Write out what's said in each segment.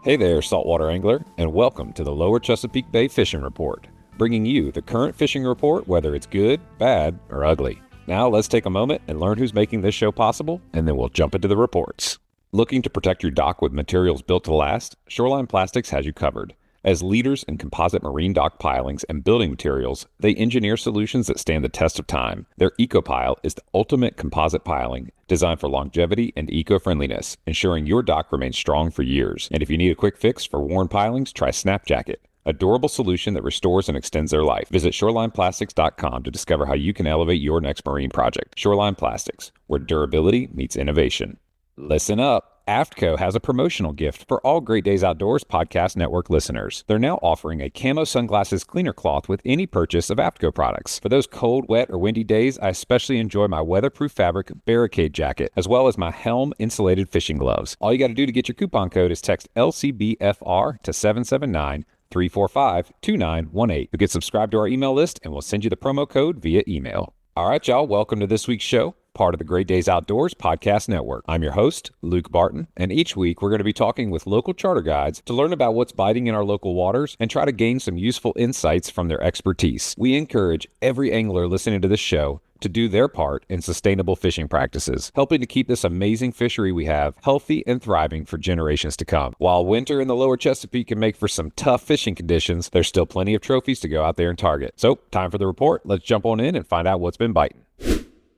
Hey there, saltwater angler, and welcome to the Lower Chesapeake Bay Fishing Report, bringing you the current fishing report, whether it's good, bad, or ugly. Now let's take a moment and learn who's making this show possible, and then we'll jump into the reports. Looking to protect your dock with materials built to last? Shoreline Plastics has you covered. As leaders in composite marine dock pilings and building materials, they engineer solutions that stand the test of time. Their EcoPile is the ultimate composite piling, designed for longevity and eco-friendliness, ensuring your dock remains strong for years. And if you need a quick fix for worn pilings, try Snap Jacket, a durable solution that restores and extends their life. Visit shorelineplastics.com to discover how you can elevate your next marine project. Shoreline Plastics, where durability meets innovation. Listen up. AFTCO has a promotional gift for all Great Days Outdoors Podcast Network listeners. They're now offering a camo sunglasses cleaner cloth with any purchase of AFTCO products. For those cold, wet, or windy days, I especially enjoy my weatherproof fabric barricade jacket, as well as my Helm insulated fishing gloves. All you got to do to get your coupon code is text LCBFR to 779-345-2918. You'll get subscribed to our email list, and we'll send you the promo code via email. All right, y'all, welcome to this week's show, part of the Great Days Outdoors Podcast Network. I'm your host, Luke Barton, and each week we're going to be talking with local charter guides to learn about what's biting in our local waters and try to gain some useful insights from their expertise. We encourage every angler listening to this show to do their part in sustainable fishing practices, helping to keep this amazing fishery we have healthy and thriving for generations to come. While winter in the lower Chesapeake can make for some tough fishing conditions, there's still plenty of trophies to go out there and target. So, time for the report. Let's jump on in and find out what's been biting.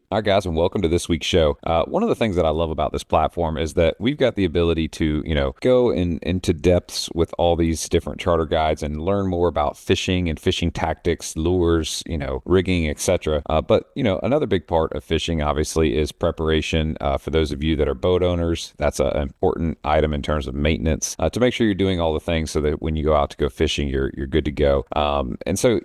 All right, guys, and welcome to this week's show. One of the things that I love about this platform is that we've got the ability to, go into depths with all these different charter guides and learn more about fishing and fishing tactics, lures, rigging, etc. But another big part of fishing, obviously, is preparation. For those of you that are boat owners, that's an important item in terms of maintenance to make sure you're doing all the things so that when you go out to go fishing, you're good to go. And so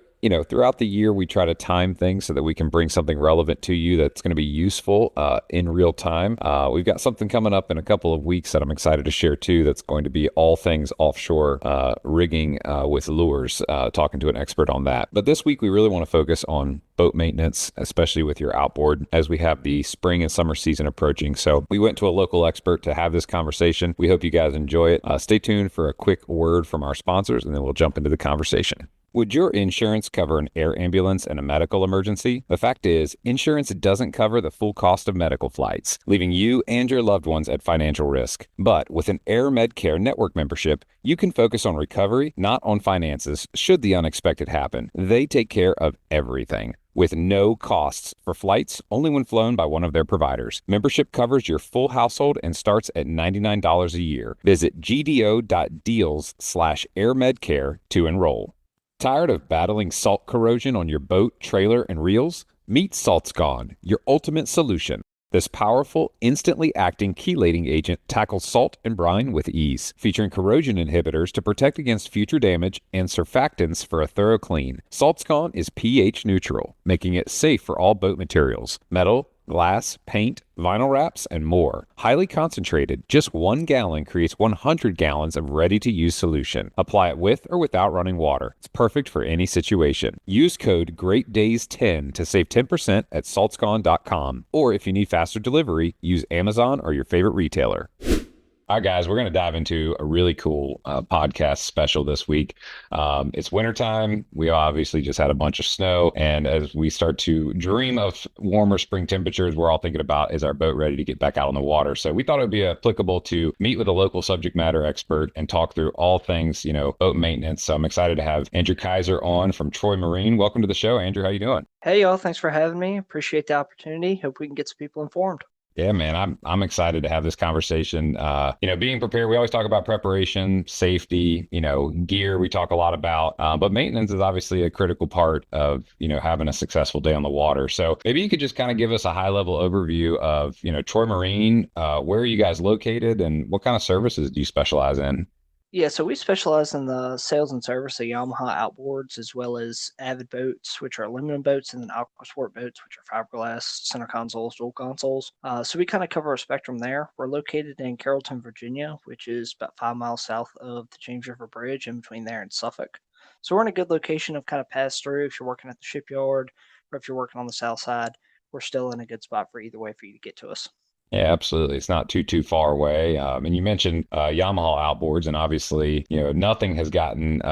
throughout the year, we try to time things so that we can bring something relevant to you that's going to be useful in real time. We've got something coming up in a couple of weeks that I'm excited to share too. That's going to be all things offshore rigging with lures, talking to an expert on that. But this week, we really want to focus on boat maintenance, especially with your outboard, as we have the spring and summer season approaching. So we went to a local expert to have this conversation. We hope you guys enjoy it. Stay tuned for a quick word from our sponsors, and then we'll jump into the conversation. Would your insurance cover an air ambulance in a medical emergency? The fact is, insurance doesn't cover the full cost of medical flights, leaving you and your loved ones at financial risk. But with an Air Medcare network membership, you can focus on recovery, not on finances, should the unexpected happen. They take care of everything, with no costs for flights, only when flown by one of their providers. Membership covers your full household and starts at $99 a year. Visit gdo.deals/airmedcare to enroll. Tired of battling salt corrosion on your boat, trailer, and reels? Meet Salt's Gone, your ultimate solution. This powerful, instantly acting chelating agent tackles salt and brine with ease, featuring corrosion inhibitors to protect against future damage and surfactants for a thorough clean. Salt's Gone is pH neutral, making it safe for all boat materials: metal, glass, paint, vinyl wraps, and more. Highly concentrated, just 1 gallon creates 100 gallons of ready-to-use solution. Apply it with or without running water. It's perfect for any situation. Use code GREATDAYS10 to save 10% at saltsgone.com. Or if you need faster delivery, use Amazon or your favorite retailer. All right, guys, we're going to dive into a really cool podcast special this week. It's wintertime. We obviously just had a bunch of snow. And as we start to dream of warmer spring temperatures, we're all thinking about, is our boat ready to get back out on the water? So we thought it would be applicable to meet with a local subject matter expert and talk through all things, boat maintenance. So I'm excited to have Andrew Kaiser on from Troy Marine. Welcome to the show, Andrew. How you doing? Hey, y'all. Thanks for having me. Appreciate the opportunity. Hope we can get some people informed. Yeah, man, I'm excited to have this conversation. Being prepared, we always talk about preparation, safety, gear we talk a lot about, but maintenance is obviously a critical part of, having a successful day on the water. So maybe you could just kind of give us a high level overview of, Troy Marine, where are you guys located and what kind of services do you specialize in? Yeah, so we specialize in the sales and service of Yamaha outboards, as well as Avid boats, which are aluminum boats, and then Aqua Sport boats, which are fiberglass, center consoles, dual consoles. So we kind of cover a spectrum there. We're located in Carrollton, Virginia, which is about 5 miles south of the James River Bridge, in between there and Suffolk. So we're in a good location of kind of pass through if you're working at the shipyard or if you're working on the south side. We're still in a good spot for either way for you to get to us. Yeah, absolutely. It's not too far away. And you mentioned Yamaha outboards, and obviously, nothing has gotten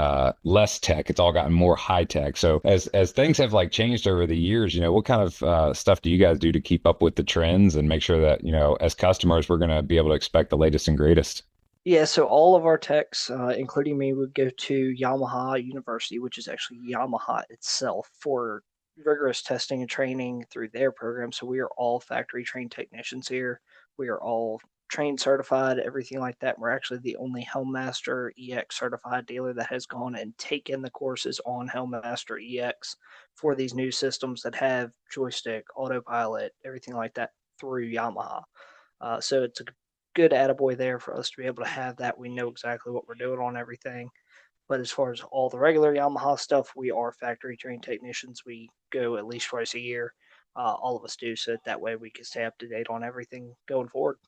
less tech. It's all gotten more high tech. So as things have like changed over the years, what kind of stuff do you guys do to keep up with the trends and make sure that, as customers, we're going to be able to expect the latest and greatest? Yeah, so all of our techs, including me, would go to Yamaha University, which is actually Yamaha itself, for rigorous testing and training through their program. So we are all factory trained technicians here. We are all trained, certified, everything like that. We're actually the only Helmmaster EX certified dealer that has gone and taken the courses on Helmmaster EX for these new systems that have joystick, autopilot, everything like that through Yamaha. So it's a good attaboy there for us to be able to have that. We know exactly what we're doing on everything. But as far as all the regular Yamaha stuff, we are factory trained technicians. We go at least twice a year. All of us do, so that way we can stay up to date on everything going forward.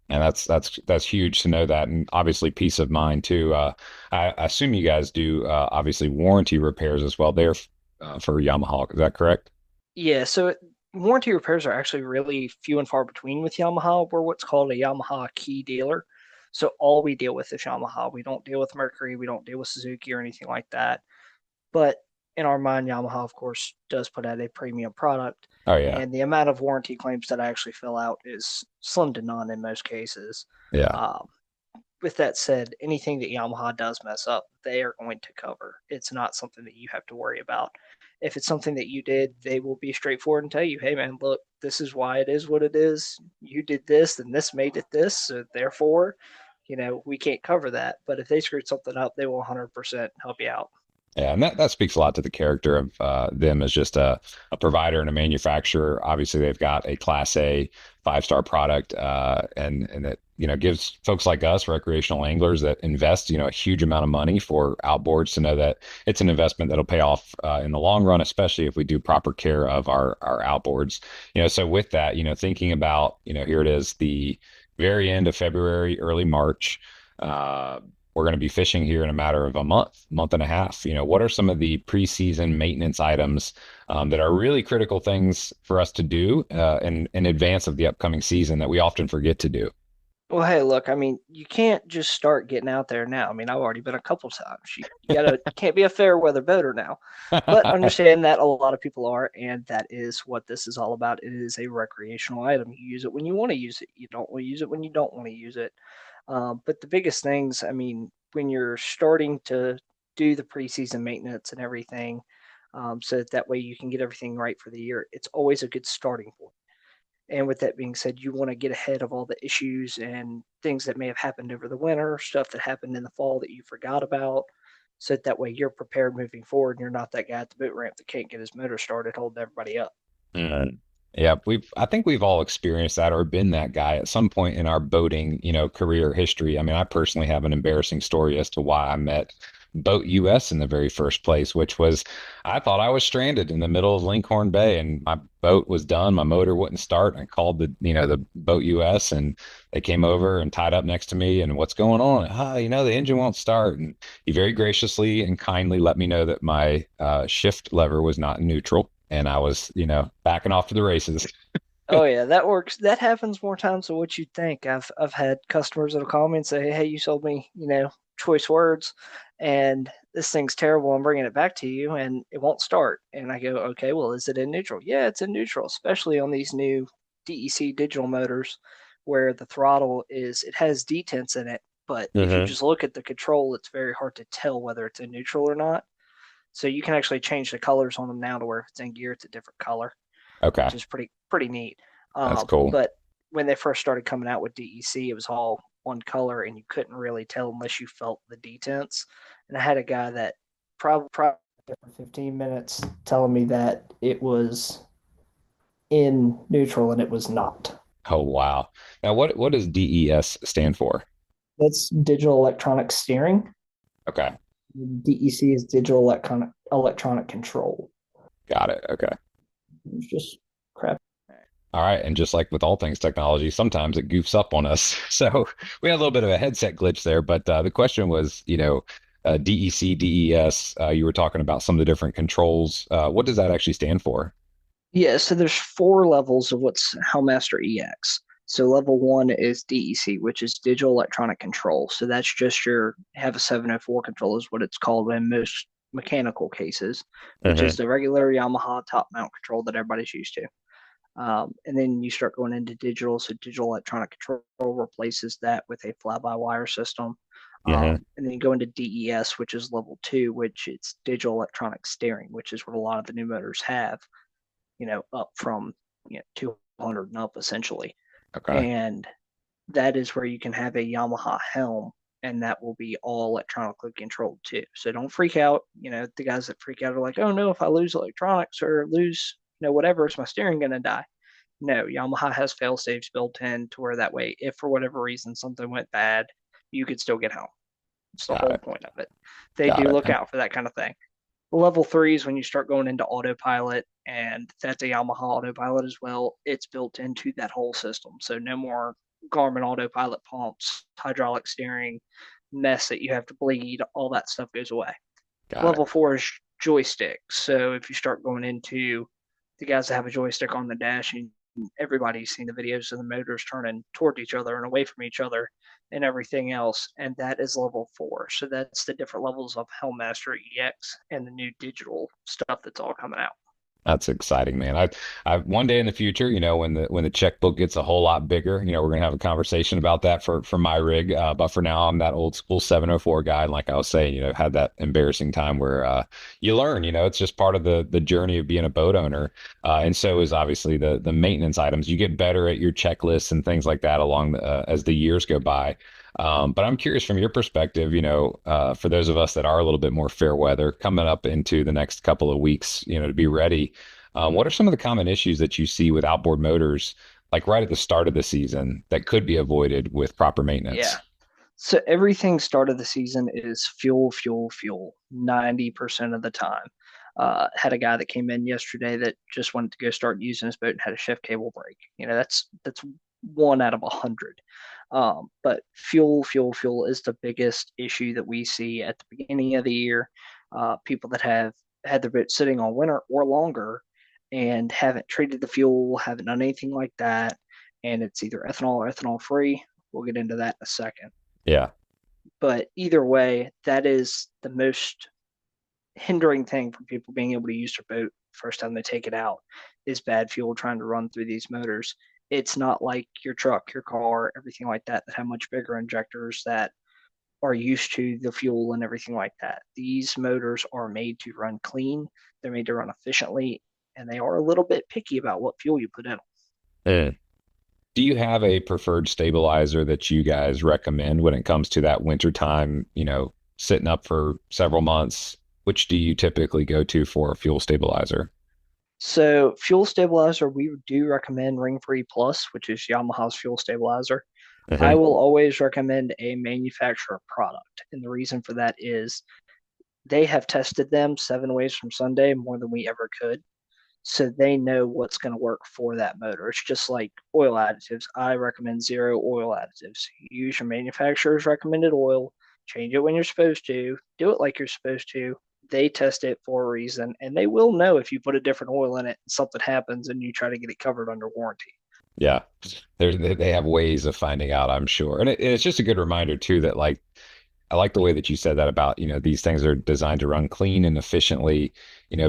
And that's huge to know that, and obviously peace of mind too. I assume you guys do obviously warranty repairs as well there for Yamaha. Is that correct? Yeah, so warranty repairs are actually really few and far between with Yamaha. We're what's called a Yamaha Key Dealer. So all we deal with is Yamaha. We don't deal with Mercury. We don't deal with Suzuki or anything like that. But in our mind, Yamaha, of course, does put out a premium product. Oh yeah, And the amount of warranty claims that I actually fill out is slim to none in most cases. yeah. Um, with that said, anything that Yamaha does mess up, they are going to cover. It's not something that you have to worry about. If it's something that you did, they will be straightforward and tell you, hey, man, look, this is why it is what it is. You did this, and this made it this. So therefore, we can't cover that. But if they screwed something up, they will 100% help you out. Yeah, and that speaks a lot to the character of them as just a provider and a manufacturer. Obviously, they've got a Class A 5-star product, and that gives folks like us, recreational anglers that invest a huge amount of money for outboards, to know that it's an investment that'll pay off in the long run, especially if we do proper care of our outboards. So with that, thinking about here it is, the very end of February, early March. We're going to be fishing here in a matter of a month and a half. What are some of the preseason maintenance items that are really critical things for us to do in advance of the upcoming season that we often forget to do? Well, hey, look, I mean, you can't just start getting out there now. I mean, I've already been a couple times. You can't be a fair weather boater now. But understand that a lot of people are, and that is what this is all about. It is a recreational item. You use it when you want to use it. You don't want to use it when you don't want to use it. But the biggest things, I mean, when you're starting to do the preseason maintenance and everything, so that way you can get everything right for the year, it's always a good starting point. And with that being said, you want to get ahead of all the issues and things that may have happened over the winter, stuff that happened in the fall that you forgot about. So that way you're prepared moving forward and you're not that guy at the boat ramp that can't get his motor started holding everybody up. Mm. Yeah, I think we've all experienced that or been that guy at some point in our boating, career history. I mean, I personally have an embarrassing story as to why I met Boat US in the very first place, which was I thought I was stranded in the middle of Lincoln Bay and my boat was done, my motor wouldn't start. I called the Boat US, and they came over and tied up next to me, and what's going on? The engine won't start. And he very graciously and kindly let me know that my shift lever was not in neutral and I was, backing off to the races. Oh yeah, that works. That happens more times than what you'd think. I've had customers that'll call me and say, "Hey, you sold me, choice words, and this thing's terrible. I'm bringing it back to you, and it won't start." And I go, "Okay, well, is it in neutral?" Yeah, it's in neutral, especially on these new DEC digital motors, where the throttle it has detents in it, but if you Hmm. just look at the control, it's very hard to tell whether it's in neutral or not. So you can actually change the colors on them now to where if it's in gear, it's a different color, Okay, which is pretty neat. that's cool. But when they first started coming out with DEC, it was all one color, and you couldn't really tell unless you felt the detents. And I had a guy that probably for 15 minutes telling me that it was in neutral, and it was not. Oh wow. Now what does DES stand for? That's digital electronic steering. Okay, DEC is digital electronic control. got it. Okay. It's just crap. All right. And just like with all things technology, sometimes it goofs up on us. So we had a little bit of a headset glitch there. But the question was, DEC, DES, you were talking about some of the different controls. What does that actually stand for? Yeah, so there's four levels of what's Hellmaster EX. So level one is DEC, which is digital electronic control. So that's just your have a 704 control is what it's called in most mechanical cases, which is Hmm. the regular Yamaha top mount control that everybody's used to. And then you start going into digital. So digital electronic control replaces that with a fly-by-wire system. Hmm. And then you go into DES, which is level two, which it's digital electronic steering, which is what a lot of the new motors have, up from 200 and up essentially. Okay. And that is where you can have a Yamaha helm, and that will be all electronically controlled too. So don't freak out. The guys that freak out are like, oh no, if I lose electronics or lose, whatever, is my steering going to die? No, Yamaha has fail safes built in to where that way, if for whatever reason something went bad, you could still get home. It's the Got whole it. point of it. They Got do it. look out for that kind of thing. Level three is when you start going into autopilot, and that's a Yamaha autopilot as well. It's built into that whole system. So no more Garmin autopilot pumps, hydraulic steering, mess that you have to bleed, all that stuff goes away. Got it. Level four is joystick. So if you start going into the guys that have a joystick on the dash, and everybody's seen the videos of the motors turning toward each other and away from each other and everything else, and that is level four. So that's the different levels of Helmmaster EX and the new digital stuff that's all coming out. That's exciting, man. I one day in the future, when the checkbook gets a whole lot bigger, we're gonna have a conversation about that for my rig. But for now, I'm that old school 704 guy. And like I was saying, had that embarrassing time where you learn. It's just part of the journey of being a boat owner. And so is obviously the maintenance items. You get better at your checklists and things like that as the years go by. But I'm curious from your perspective, for those of us that are a little bit more fair weather coming up into the next couple of weeks, to be ready. What are some of the common issues that you see with outboard motors, like right at the start of the season, that could be avoided with proper Yeah. maintenance? So everything start of the season is fuel, fuel, fuel, 90% of the time. Had a guy that came in yesterday that just wanted to go start using his boat and had a chef cable break. That's one out of 100. But fuel, fuel, fuel is the biggest issue that we see at the beginning of the year. People that have had their boat sitting all winter or longer and haven't treated the fuel, haven't done anything like that, and it's either ethanol or ethanol free. We'll get into that in a second. Yeah. But either way, that is the most hindering thing from people being able to use their boat first time they take it out is bad fuel trying to run through these motors. It's not like your truck, your car, everything like that that have much bigger injectors that are used to the fuel and everything like that. These motors are made to run clean, they're made to run efficiently, and they are a little bit picky about what fuel you put in them. Mm. Do you have a preferred stabilizer that you guys recommend when it comes to that wintertime, sitting up for several months? Which do you typically go to for a fuel stabilizer? So, fuel stabilizer, we do recommend Ring Free Plus, which is Yamaha's fuel stabilizer. I Hmm. will always recommend a manufacturer product. And the reason for that is they have tested them 7 ways from Sunday more than we ever could. So they know what's going to work for that motor. It's just like oil additives. I recommend zero oil additives. Use your manufacturer's recommended oil, change it when you're supposed to, do it like you're supposed to. They test it for a reason, and they will know if you put a different oil in it and something happens and you try to get it covered under warranty. Yeah. They have ways of finding out, I'm sure. And it's just a good reminder too that like I like the way that you said that about, these things are designed to run clean and efficiently,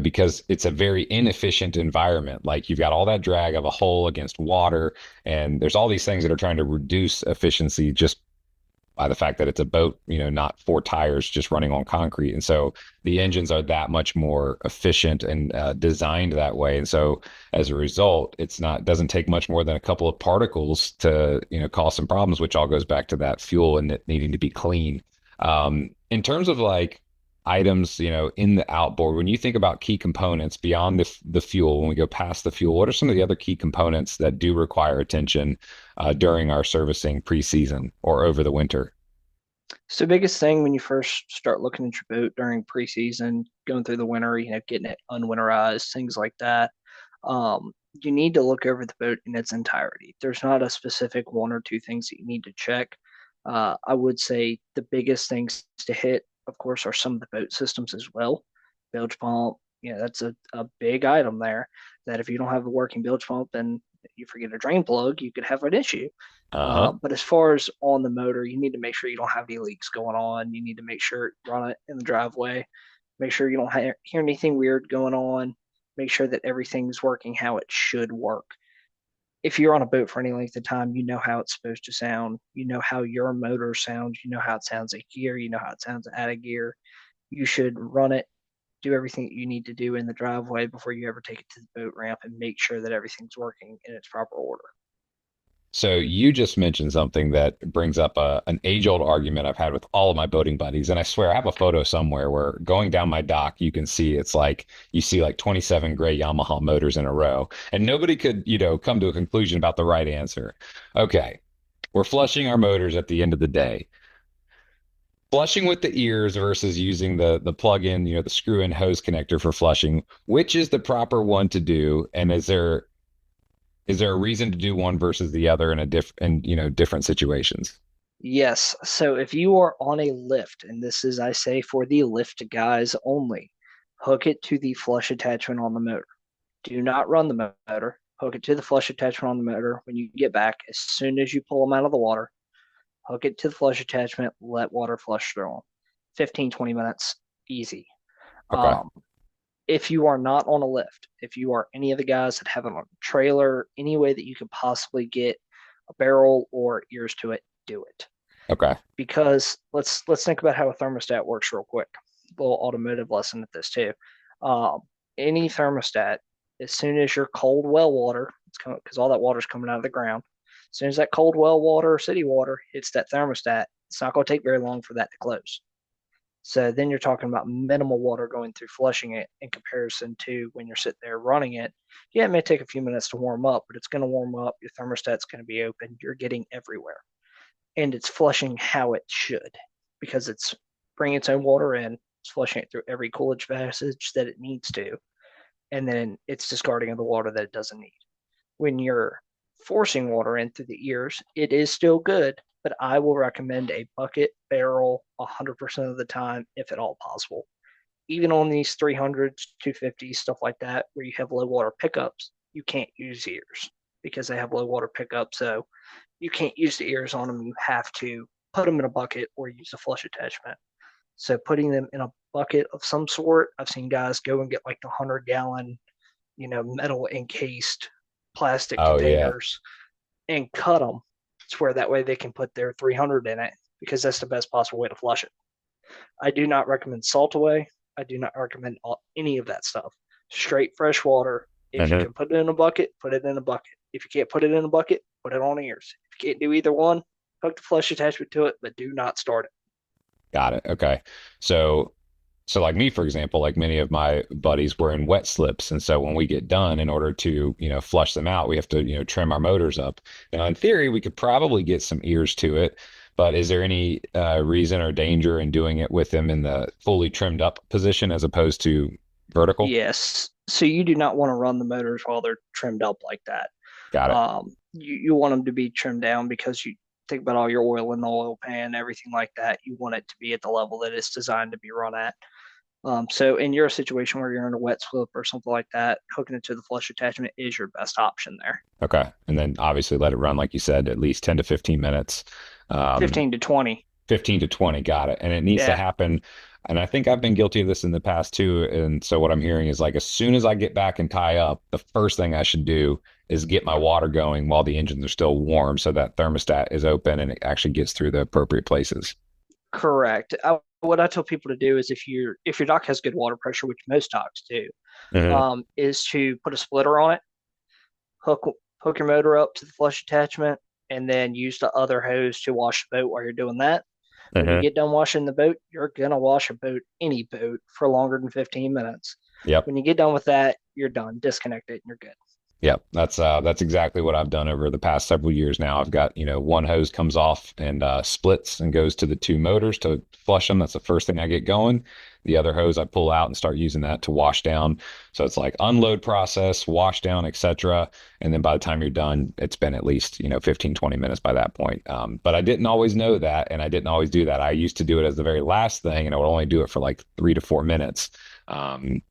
because it's a very inefficient environment. Like you've got all that drag of a hull against water, and there's all these things that are trying to reduce efficiency just by the fact that it's a boat, not four tires just running on concrete. And so the engines are that much more efficient and designed that way. And so as a result, doesn't take much more than a couple of particles to, cause some problems, which all goes back to that fuel and it needing to be clean. In terms of like items, in the outboard, when you think about key components beyond the fuel, when we go past the fuel, what are some of the other key components that do require attention during our servicing preseason or over the winter? So, biggest thing when you first start looking at your boat during preseason, going through the winter, getting it unwinterized, things like that, you need to look over the boat in its entirety. There's not a specific one or two things that you need to check. I would say the biggest things to hit, of course, are some of the boat systems as well. Bilge pump, that's a big item there. That if you don't have a working bilge pump, then You forget a drain plug, you could have an issue. Uh-huh. But as far as on the motor, you need to make sure you don't have any leaks going on. You need to make sure run it in the driveway. Make sure you don't hear anything weird going on. Make sure that everything's working how it should work. If you're on a boat for any length of time, you know how it's supposed to sound. You know how your motor sounds. You know how it sounds at gear. You know how it sounds out of gear. You should run it, do everything that you need to do in the driveway before you ever take it to the boat ramp, and make sure that everything's working in its proper order. So you just mentioned something that brings up an age-old argument I've had with all of my boating buddies, and I swear I have a photo somewhere where going down my dock, you can see it's like you see like 27 gray Yamaha motors in a row, and nobody could, come to a conclusion about the right answer. Okay, we're flushing our motors at the end of the day. Flushing with the ears versus using the plug-in, the screw-in hose connector for flushing, which is the proper one to do? And is there a reason to do one versus the other in different situations? Yes. So if you are on a lift, and this is, I say, for the lift guys only, hook it to the flush attachment on the motor. Do not run the motor. Hook it to the flush attachment on the motor. When you get back, as soon as you pull them out of the water, hook it to the flush attachment, let water flush through them. 15, 20 minutes, easy. Okay. Um, if you are not on a lift, if you are any of the guys that have it on a trailer, any way that you could possibly get a barrel or ears to it, do it. Okay. Because let's think about how a thermostat works real quick. A little automotive lesson at this too. Um, any thermostat, as soon as your cold well water, it's coming because all that water is coming out of the ground. As soon as that cold well water or city water hits that thermostat, it's not going to take very long for that to close. So then you're talking about minimal water going through flushing it in comparison to when you're sitting there running it. Yeah, it may take a few minutes to warm up, but it's going to warm up. Your thermostat's going to be open. You're getting everywhere. And it's flushing how it should because it's bringing its own water in. It's flushing it through every Coolidge passage that it needs to. And then it's discarding of the water that it doesn't need. When you're forcing water in through the ears, it is still good, but I will recommend a bucket barrel 100% of the time, if at all possible. Even on these 300s, 250s, stuff like that, where you have low water pickups, you can't use ears because they have low water pickup. So you can't use the ears on them. You have to put them in a bucket or use a flush attachment. So putting them in a bucket of some sort, I've seen guys go and get like the 100-gallon, metal encased plastic Oh yeah. containers and cut them. It's where that way they can put their 300 in it because that's the best possible way to flush it. I do not recommend salt away. I do not recommend any of that stuff. Straight fresh water. If you Hmm. can put it in a bucket, put it in a bucket. If you can't put it in a bucket, put it on ears. If you can't do either one, hook the flush attachment to it, but do not start it. Got it. Okay. So so like me, for example, like many of my buddies were in wet slips. And so when we get done, in order to, flush them out, we have to, trim our motors up. Now, in theory, we could probably get some ears to it, but is there any reason or danger in doing it with them in the fully trimmed up position as opposed to vertical? Yes. So you do not want to run the motors while they're trimmed up like that. Got it. You want them to be trimmed down because you think about all your oil in the oil pan, everything like that. You want it to be at the level that it's designed to be run at. So in your situation where you're in a wet slip or something like that, hooking it to the flush attachment is your best option there. Okay. And then obviously let it run, like you said, at least 10 to 15 minutes. Um, 15 to 20. 15 to 20. Got it. And it needs to Yeah, happen. And I think I've been guilty of this in the past too. And so what I'm hearing is like, as soon as I get back and tie up, the first thing I should do is get my water going while the engines are still warm so that thermostat is open and it actually gets through the appropriate places. correct. What I tell people to do is if your dock has good water pressure, which most docks do, Hmm. is to put a splitter on it, hook hook your motor up to the flush attachment, and then use the other hose to wash the boat while you're doing that. When you Hmm. get done washing the boat, you're gonna wash a boat, any boat, for longer than 15 minutes. Yep. When you get done with that, you're done. Disconnect it, and you're good. Yep, that's exactly what I've done over the past several years now. I've got, one hose comes off and splits and goes to the two motors to flush them. That's the first thing I get going. The other hose I pull out and start using that to wash down. So it's like unload process, wash down, etc. And then by the time you're done, it's been at least, 15, 20 minutes by that point. But I didn't always know that, and I didn't always do that. I used to do it as the very last thing, and I would only do it for like 3 to 4 minutes. Um,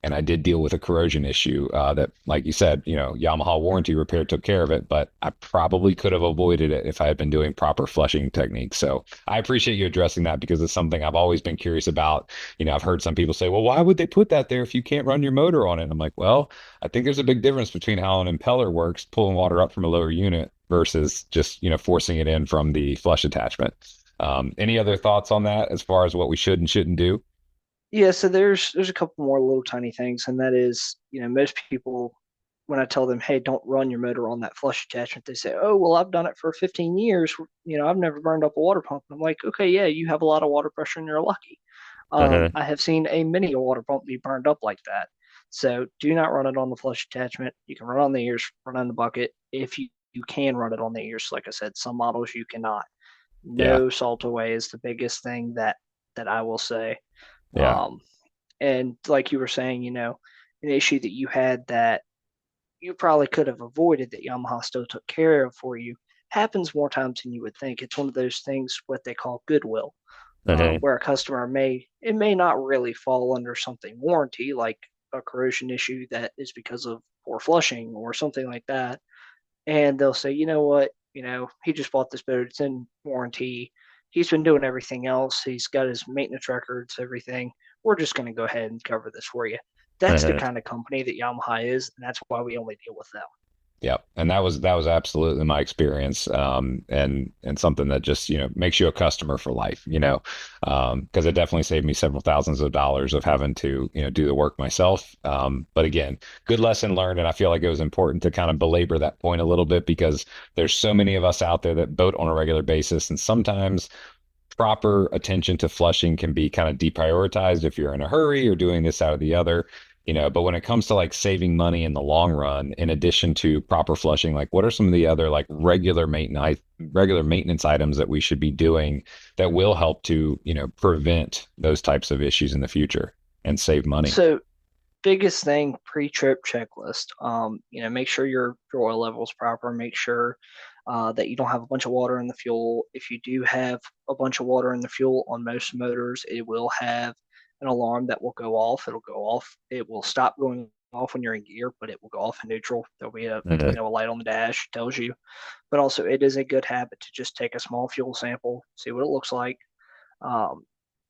and I did deal with a corrosion issue that, like you said, Yamaha warranty repair took care of it, but I probably could have avoided it if I had been doing proper flushing techniques. So I appreciate you addressing that because it's something I've always been curious about. I've heard some people say, well, why would they put that there if you can't run your motor on it? I'm like, well, I think there's a big difference between how an impeller works, pulling water up from a lower unit versus just, forcing it in from the flush attachment. Any other thoughts on that as far as what we should and shouldn't do? Yeah, so there's a couple more little tiny things, and that is, most people, when I tell them, hey, don't run your motor on that flush attachment, they say, oh, well, I've done it for 15 years. I've never burned up a water pump. And I'm like, okay, yeah, you have a lot of water pressure and you're lucky. Uh-huh. I have seen a mini water pump be burned up like that. So do not run it on the flush attachment. You can run on the ears, run on the bucket. If you can run it on the ears, like I said, some models you cannot. Yeah. No salt away is the biggest thing that I will say. Yeah. Um, and like you were saying, an issue that you had that you probably could have avoided that Yamaha still took care of for you happens more times than you would think. It's one of those things what they call goodwill, Uh-huh. where a customer may not really fall under something warranty like a corrosion issue that is because of poor flushing or something like that, and they'll say, you know what, he just bought this boat, it's in warranty. He's been doing everything else. He's got his maintenance records, everything. We're just going to go ahead and cover this for you. That's the Uh-huh. kind of company that Yamaha is, and that's why we only deal with them. Yep. And that was absolutely my experience. And something that just, makes you a customer for life, because it definitely saved me several thousands of dollars of having to, do the work myself. But again, good lesson learned. And I feel like it was important to kind of belabor that point a little bit because there's so many of us out there that boat on a regular basis. And sometimes proper attention to flushing can be kind of deprioritized if you're in a hurry or doing this out of the other, but when it comes to like saving money in the long run, in addition to proper flushing, like what are some of the other like regular maintenance items that we should be doing that will help to, prevent those types of issues in the future and save money? So, biggest thing pre-trip checklist. Make sure your oil level is proper. Make sure that you don't have a bunch of water in the fuel. If you do have a bunch of water in the fuel on most motors, it will have an alarm that will go off. It'll go off. It will stop going off when you're in gear, but it will go off in neutral. There'll be a light on the dash tells you. But also, it is a good habit to just take a small fuel sample, see what it looks like, um,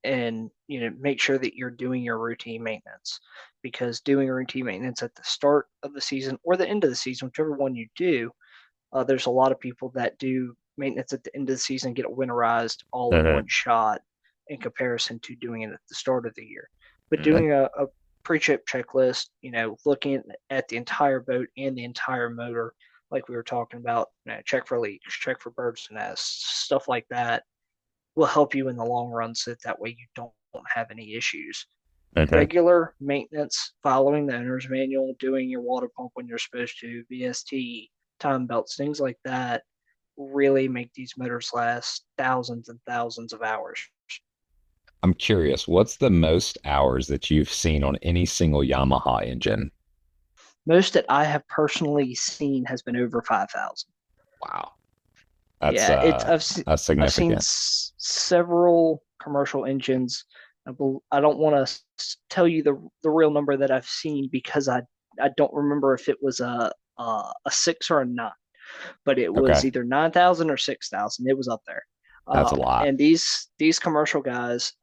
and make sure that you're doing your routine maintenance, because doing routine maintenance at the start of the season or the end of the season, whichever one you do, there's a lot of people that do maintenance at the end of the season, get it winterized all in Uh-huh. one shot in comparison to doing it at the start of the year. But Uh-huh. doing a pre-trip checklist, looking at the entire boat and the entire motor, like we were talking about, check for leaks, check for birds' nests, stuff like that, will help you in the long run so that way you don't have any issues. Uh-huh. Regular maintenance, following the owner's manual, doing your water pump when you're supposed to, VST, time belts, things like that really make these motors last thousands and thousands of hours. I'm curious, what's the most hours that you've seen on any single Yamaha engine? Most that I have personally seen has been over 5,000. Wow. That's Yeah, it's uh that's I've seen significant. several commercial engines. I don't want to tell you the real number that I've seen because I don't remember if it was a six or a nine, but it was Okay. either 9,000 or 6,000. It was up there. That's a lot. And these commercial guys,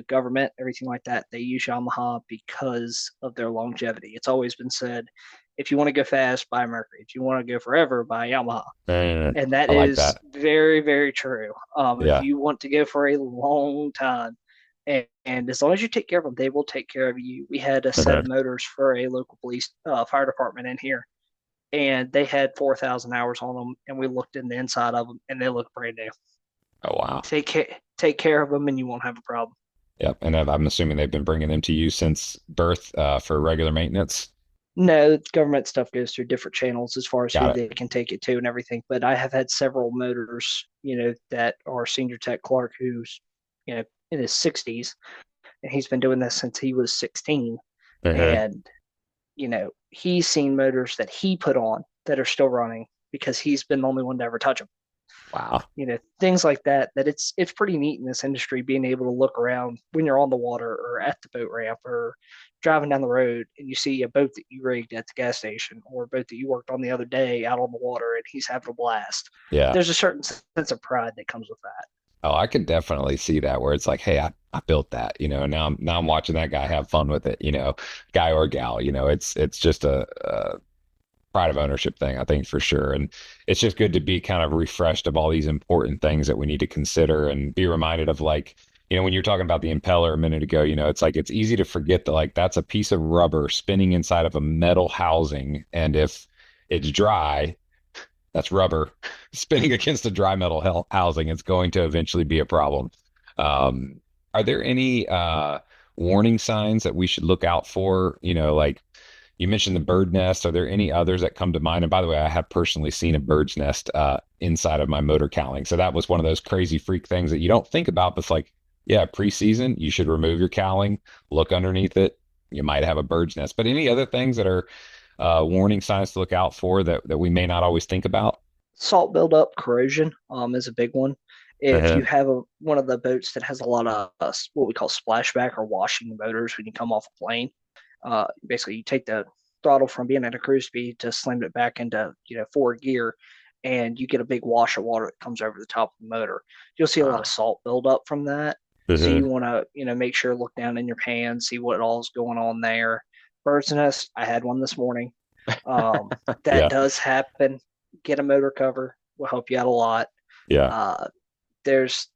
government, everything like that, they use Yamaha because of their longevity. It's always been said, if you want to go fast, buy Mercury. If you want to go forever, buy Yamaha. And that I like is that. very, very true. If Yeah. you want to go for a long time, and as long as you take care of them, they will take care of you. We had a set Uh-huh. of motors for a local police fire department in here, and they had 4,000 hours on them, and we looked in the inside of them, and they look brand new. Oh wow. Take care of them, and you won't have a problem. Yep. And I'm assuming they've been bringing them to you since birth for regular maintenance. No, government stuff goes through different channels as far as who Got it. they can take it to and everything. But I have had several motors, that are senior tech Clark, who's, in his 60s, and he's been doing this since he was 16. Uh-huh. And, he's seen motors that he put on that are still running because he's been the only one to ever touch them. Wow. Things like that, that it's pretty neat in this industry being able to look around when you're on the water or at the boat ramp or driving down the road and you see a boat that you rigged at the gas station or a boat that you worked on the other day out on the water and he's having a blast. Yeah. There's a certain sense of pride that comes with that. Oh, I could definitely see that where it's like, hey, I built that, now I'm watching that guy have fun with it, guy or gal, it's just a pride of ownership thing, I think for sure. And it's just good to be kind of refreshed of all these important things that we need to consider and be reminded of like, when you're talking about the impeller a minute ago, it's like it's easy to forget that like that's a piece of rubber spinning inside of a metal housing. And if it's dry, that's rubber spinning against a dry metal housing. It's going to eventually be a problem. Um, are there any warning signs that we should look out for? Like you mentioned the bird nest. Are there any others that come to mind? And by the way, I have personally seen a bird's nest inside of my motor cowling. So that was one of those crazy freak things that you don't think about, but it's like, yeah, preseason, you should remove your cowling, look underneath it. You might have a bird's nest. But any other things that are warning signs to look out for that we may not always think about? Salt buildup, corrosion is a big one. If Uh-huh. you have one of the boats that has a lot of what we call splashback or washing motors when you come off a plane, basically you take the throttle from being at a cruise speed to slam it back into forward gear, and you get a big wash of water that comes over the top of the motor. You'll see a lot of Uh, salt buildup from that. So uh-huh. you want to make sure, look down in your pan, see what all's going on there. Bird's nest, I had one this morning. That Yeah, does happen. Get a motor cover will help you out a lot. yeah. Uh, there's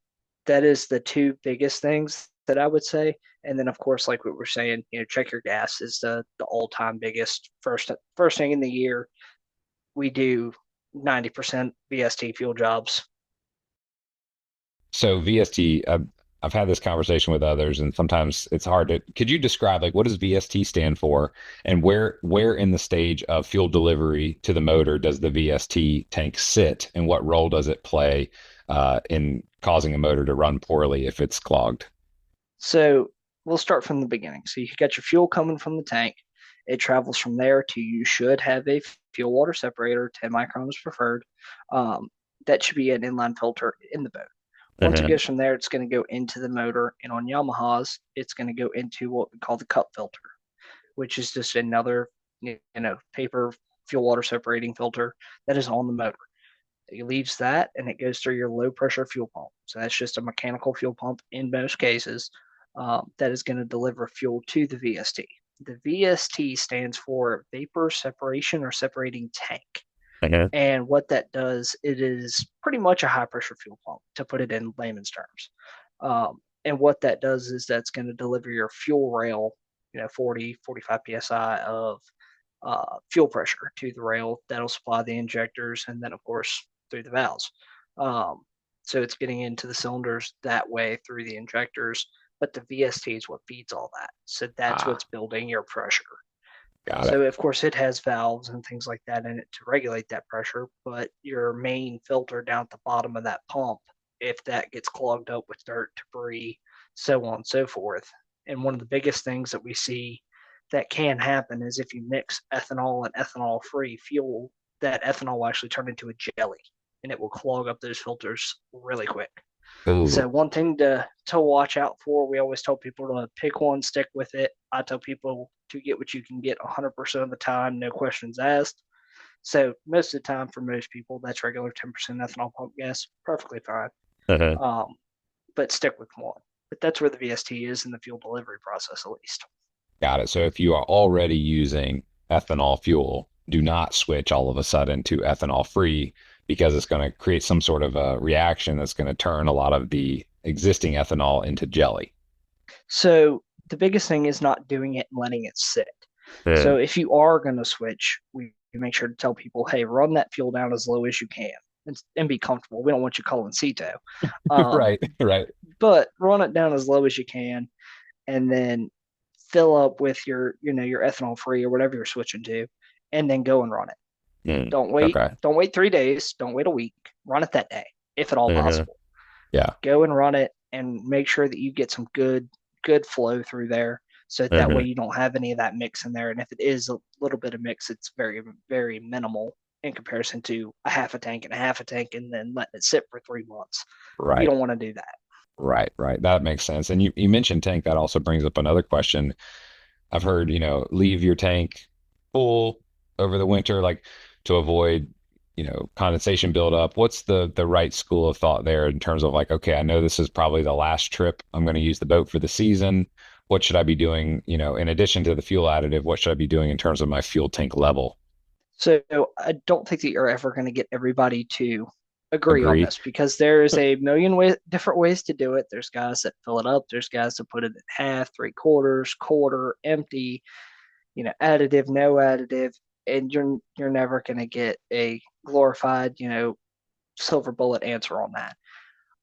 that is the two biggest things that I would say. And then of course, like what we're saying, check your gas is the all time biggest. First thing in the year, we do 90% VST fuel jobs. So VST, I've had this conversation with others, and sometimes it's hard to. Could you describe like what does VST stand for, and where in the stage of fuel delivery to the motor does the VST tank sit, and what role does it play in causing a motor to run poorly if it's clogged? So we'll start from the beginning. So you got your fuel coming from the tank. It travels from there to you should have a fuel water separator, 10 microns preferred. Um, that should be an inline filter in the boat. Once it Uh-huh. goes from there, it's going to go into the motor. And on Yamahas, it's going to go into what we call the cup filter, which is just another, paper fuel water separating filter that is on the motor. It leaves that and it goes through your low pressure fuel pump. So that's just a mechanical fuel pump in most cases that is going to deliver fuel to the VST. The VST stands for vapor separation or separating tank. Uh-huh. And what that does, it is pretty much a high pressure fuel pump, to put it in layman's terms. And what that does is that's going to deliver your fuel rail, 40, 45 psi of fuel pressure to the rail. That'll supply the injectors and then, of course, through the valves. Um, so it's getting into the cylinders that way through the injectors, but the VST is what feeds all that. So that's Ah, what's building your pressure. got it. So, of course, it has valves and things like that in it to regulate that pressure, but your main filter down at the bottom of that pump, if that gets clogged up with dirt, debris, so on and so forth. And one of the biggest things that we see that can happen is if you mix ethanol and ethanol free fuel, that ethanol will actually turn into a jelly and it will clog up those filters really quick. Ooh, So one thing to watch out for, we always tell people to pick one, stick with it. I tell people to get what you can get 100% of the time, no questions asked. So most of the time for most people, that's regular 10% ethanol pump gas, perfectly fine. uh-huh. Um, but stick with one. But that's where the VST is in the fuel delivery process, at least. Got it. So if you are already using ethanol fuel, do not switch all of a sudden to ethanol free because it's going to create some sort of a reaction that's going to turn a lot of the existing ethanol into jelly. So the biggest thing is not doing it and letting it sit. Yeah. So if you are going to switch, we make sure to tell people, hey, run that fuel down as low as you can and be comfortable. We don't want you calling CETO. Um, Right, right. but run it down as low as you can and then fill up with your ethanol free or whatever you're switching to, and then go and run it. Mm, Don't wait. okay. Don't wait 3 days. Don't wait a week. Run it that day, if at all Uh-huh. possible. Yeah. Go and run it and make sure that you get some good flow through there so that way Uh-huh. you don't have any of that mix in there. And if it is a little bit of mix, it's very, very minimal in comparison to a half a tank and a half a tank and then letting it sit for 3 months. You Right. don't want to do that. Right. Right. That makes sense. And you mentioned tank. That also brings up another question. I've heard, leave your tank full over the winter, like to avoid, condensation buildup. What's the right school of thought there in terms of like, okay, I know this is probably the last trip I'm going to use the boat for the season. What should I be doing, in addition to the fuel additive, what should I be doing in terms of my fuel tank level? So I don't think that you're ever going to get everybody to agree on Agree. this because there's a million different ways to do it. There's guys that fill it up. There's guys that put it in half, three quarters, quarter, empty, additive, no additive, and you're never going to get a glorified, silver bullet answer on that.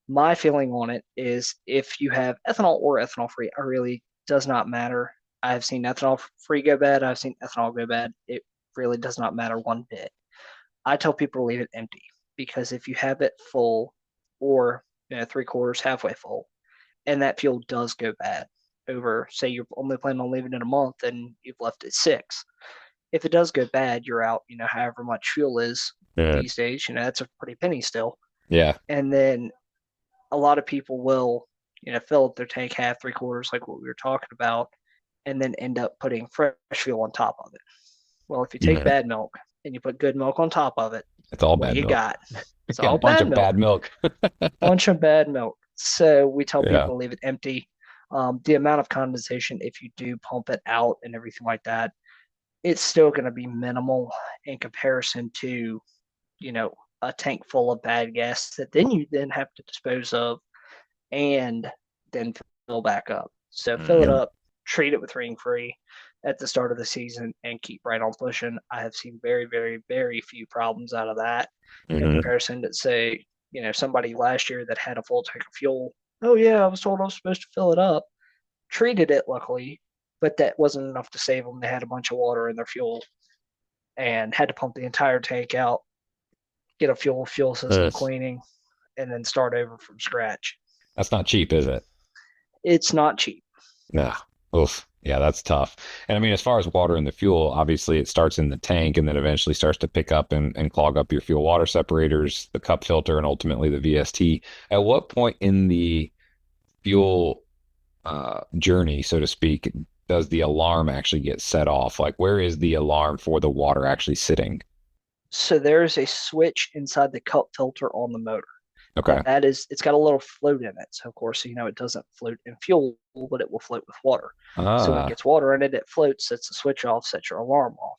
My feeling on it is if you have ethanol or ethanol free, it really does not matter. I've seen ethanol free go bad. I've seen ethanol go bad. It really does not matter one bit. I tell people to leave it empty because if you have it full or three quarters, halfway full, and that fuel does go bad over, say you're only planning on leaving it a month and you've left it 6. If it does go bad, you're out, however much fuel is Yeah. these days, that's a pretty penny still. Yeah. And then a lot of people will, fill up their tank half, three quarters, like what we were talking about, and then end up putting fresh fuel on top of it. Well, if you take Yeah. bad milk and you put good milk on top of it, It's all what do bad you milk. got? It's Got a all bunch bad of milk, bad milk. bunch of bad milk. So we tell Yeah. people to leave it empty. The amount of condensation, if you do pump it out and everything like that, it's still going to be minimal in comparison to, a tank full of bad gas that then you then have to dispose of and then fill back up. So fill it Mhm. up, treat it with ring free at the start of the season, and keep right on pushing. I have seen very, very, very few problems out of that in Mhm. comparison to say, somebody last year that had a full tank of fuel. Oh yeah, I was told I was supposed to fill it up. Treated it luckily, but that wasn't enough to save them. They had a bunch of water in their fuel and had to pump the entire tank out, get a fuel system Yes. cleaning, and then start over from scratch. That's not cheap, is it? It's not cheap. Nah. Oof. Yeah, that's tough. And I mean, as far as water in the fuel, obviously it starts in the tank and then eventually starts to pick up and clog up your fuel water separators, the cup filter, and ultimately the VST. At what point in the fuel journey, so to speak, does the alarm actually get set off? Like, where is the alarm for the water actually sitting? So there's a switch inside the cup filter on the motor. Okay. That is, it's got a little float in it. So of course, it doesn't float in fuel, but it will float with water. So when it Ah, gets water in it, it floats, sets the switch off, sets your alarm off.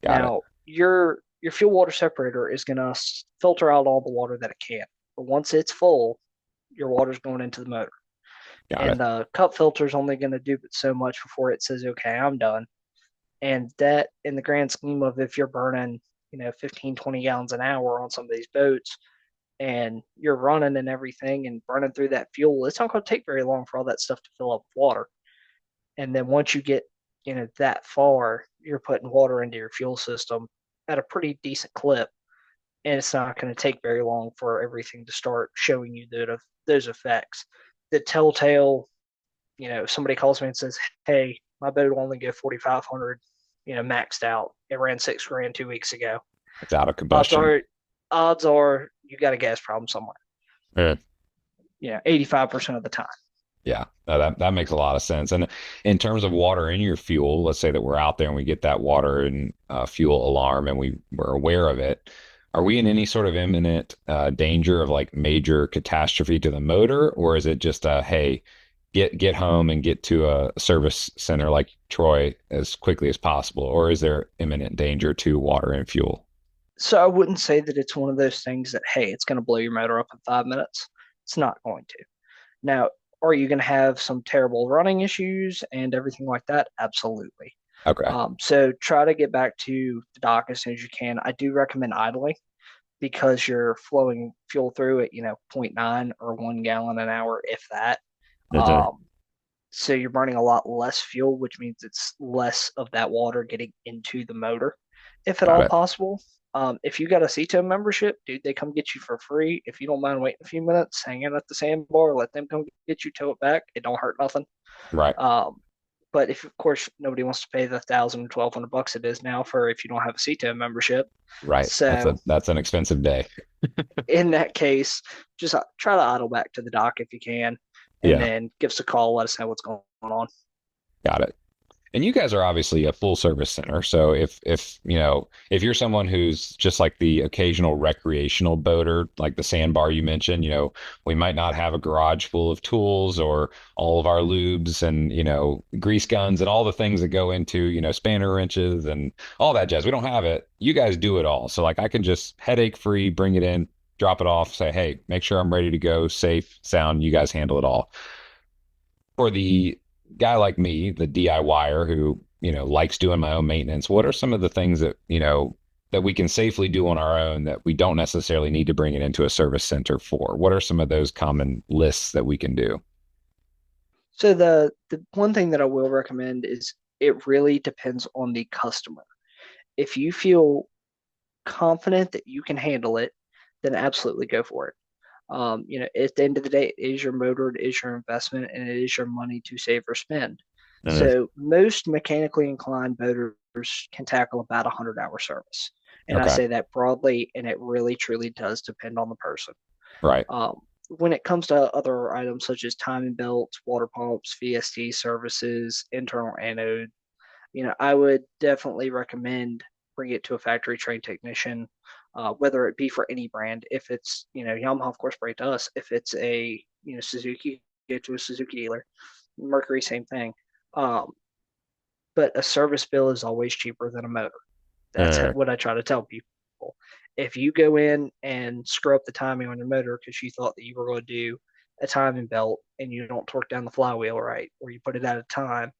got it. Now your fuel water separator is going to filter out all the water that it can. But once it's full, your water's going into the motor. Got And it. the cup filter is only going to do but so much before it says, okay, I'm done. And that, in the grand scheme of if you're burning, 15, 20 gallons an hour on some of these boats and you're running and everything and burning through that fuel, it's not going to take very long for all that stuff to fill up with water. And then once you get, that far, you're putting water into your fuel system at a pretty decent clip. And it's not going to take very long for everything to start showing you those effects. The telltale, somebody calls me and says, hey, my boat will only go 4,500, maxed out. It ran 6 grand 2 weeks ago. It's out of Odds combustion. are, odds are you got a gas problem somewhere. Yeah. 85% of the time. Yeah, no, that makes a lot of sense. And in terms of water in your fuel, let's say that we're out there and we get that water and fuel alarm and we're aware of it. Are we in any sort of imminent danger of like major catastrophe to the motor, or is it just hey, get home and get to a service center like Troy as quickly as possible, or is there imminent danger to water and fuel? So I wouldn't say that it's one of those things that, hey, it's going to blow your motor up in 5 minutes. It's not going to. Now, are you going to have some terrible running issues and everything like that? Absolutely. Okay. So try to get back to the dock as soon as you can. I do recommend idling because you're flowing fuel through at, zero point 0.9 or 1 gallon an hour, if that. Okay. Um, so you're burning a lot less fuel, which means it's less of that water getting into the motor, if at Got all it. possible. If you got a CTO membership, dude, they come get you for free. If you don't mind waiting a few minutes, hanging at the sandbar, let them come get you, tow it back. It don't hurt nothing. Right. Um, But if, of course, nobody wants to pay the 1,000 or 1,200 bucks it is now for if you don't have a CTO membership. Right. So That's an expensive day. in that case, just try to idle back to the dock if you can, and Yeah, then give us a call. Let us know what's going on. got it. And you guys are obviously a full service center. So if you're someone who's just like the occasional recreational boater, like the sandbar you mentioned, we might not have a garage full of tools or all of our lubes and, grease guns and all the things that go into, spanner wrenches and all that jazz. We don't have it. You guys do it all. So like I can just headache free, bring it in, drop it off, say, hey, make sure I'm ready to go, safe, sound. You guys handle it all. For the guy like me, the DIYer who, likes doing my own maintenance, what are some of the things that, that we can safely do on our own that we don't necessarily need to bring it into a service center for? What are some of those common lists that we can do? So the one thing that I will recommend is it really depends on the customer. If you feel confident that you can handle it, then absolutely go for it. At the end of the day, it is your motor, it is your investment, and it is your money to save or spend. Mhm. So most mechanically inclined boaters can tackle about a 100-hour service. And I Okay. say that broadly, and it really truly does depend on the person. Right. When it comes to other items such as timing belts, water pumps, VST services, internal anode, I would definitely recommend bring it to a factory trained technician, whether it be for any brand. If it's, Yamaha, of course, bring it to us. If it's a, Suzuki, go to a Suzuki dealer. Mercury, same thing. Um, but a service bill is always cheaper than a motor. That's Uh, what I try to tell people. If you go in and screw up the timing on your motor because you thought that you were going to do a timing belt and you don't torque down the flywheel right, or you put it out of time,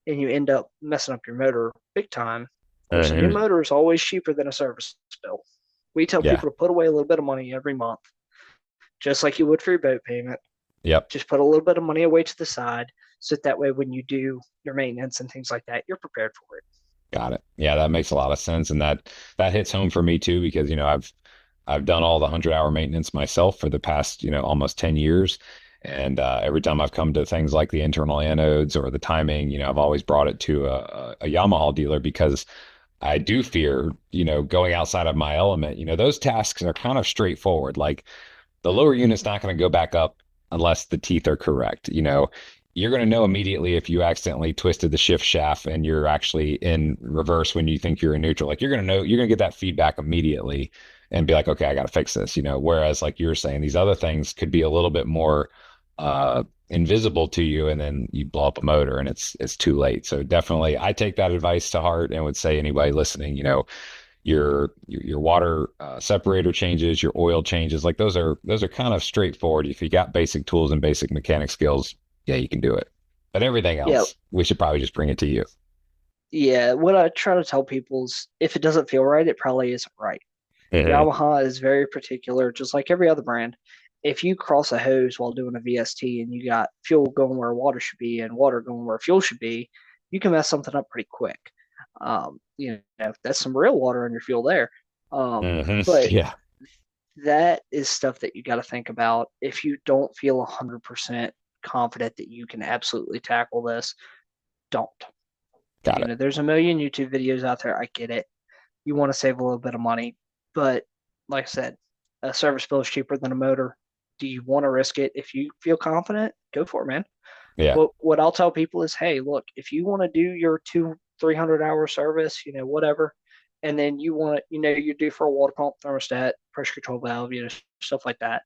and you end up messing up your motor big time, of course, a new mhm. motor is always cheaper than a service bill. We tell Yeah. people to put away a little bit of money every month, just like you would for your boat payment. Yep. Just put a little bit of money away to the side so that way when you do your maintenance and things like that, you're prepared for it. Got it. Yeah, that makes a lot of sense. And that hits home for me too, because, I've done all the 100-hour maintenance myself for the past, almost 10 years. And every time I've come to things like the internal anodes or the timing, I've always brought it to a Yamaha dealer because I do fear, going outside of my element. Those tasks are kind of straightforward. Like the lower unit's not going to go back up unless the teeth are correct. You're going to know immediately if you accidentally twisted the shift shaft and you're actually in reverse when you think you're in neutral. Like you're going to know, you're going to get that feedback immediately and be like, okay, I got to fix this. Whereas like you were saying, these other things could be a little bit more invisible to you, and then you blow up a motor and it's too late. So definitely, I take that advice to heart and would say anybody listening, your water separator changes, your oil changes, like those are kind of straightforward. If you got basic tools and basic mechanic skills, yeah, you can do it. But everything Yeah, else, we should probably just bring it to you. yeah. What I try to tell people is if it doesn't feel right, it probably isn't right. Mhm. Yamaha is very particular, just like every other brand. If you cross a hose while doing a VST and you got fuel going where water should be and water going where fuel should be, you can mess something up pretty quick. That's some real water in your fuel there. But Yeah, that is stuff that you got to think about. If you don't feel 100% confident that you can absolutely tackle this, don't. got it. There's a million YouTube videos out there. I get it. You want to save a little bit of money, but like I said, a service bill is cheaper than a motor. Do you want to risk it? If you feel confident, go for it, man. Yeah. What I'll tell people is, hey, look, if you want to do your 300 hour service, whatever, and then you want, you're due for a water pump, thermostat, pressure control valve, stuff like that.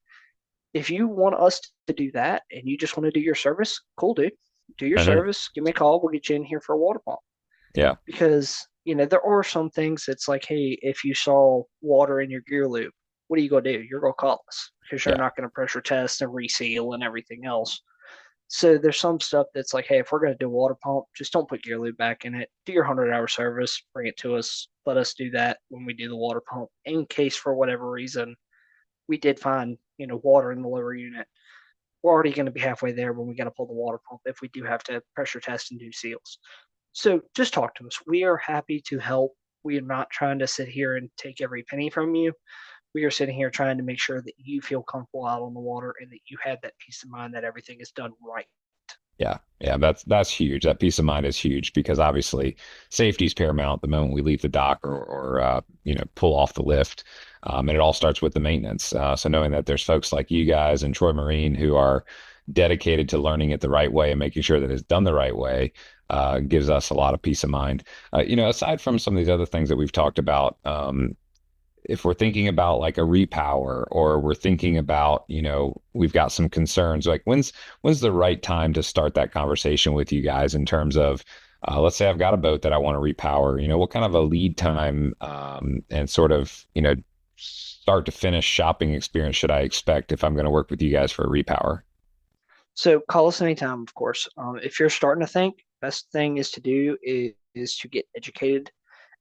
If you want us to do that and you just want to do your service, cool, dude. Do your Mhm. service. Give me a call. We'll get you in here for a water pump. Yeah. Because there are some things that's like, hey, if you saw water in your gear loop, what are you going to do? You're going to call us because you're Yeah. not going to pressure test and reseal and everything else. So there's some stuff that's like, hey, if we're going to do a water pump, just don't put gear lube back in it. Do your 100-hour service, bring it to us. Let us do that when we do the water pump. In case for whatever reason we did find water in the lower unit, we're already going to be halfway there when we got to pull the water pump if we do have to pressure test and do seals. So just talk to us. We are happy to help. We are not trying to sit here and take every penny from you. We are sitting here trying to make sure that you feel comfortable out on the water and that you have that peace of mind that everything is done right. Yeah, yeah, that's huge. That peace of mind is huge because obviously safety is paramount the moment we leave the dock or pull off the lift, and it all starts with the maintenance. So knowing that there's folks like you guys and Troy Marine who are dedicated to learning it the right way and making sure that it's done the right way gives us a lot of peace of mind. Aside from some of these other things that we've talked about, if we're thinking about like a repower or we're thinking about, we've got some concerns, like when's the right time to start that conversation with you guys in terms of, let's say I've got a boat that I want to repower, what kind of a lead time and sort of, start to finish shopping experience should I expect if I'm going to work with you guys for a repower? So call us anytime, of course. If you're starting to think, best thing is to do is to get educated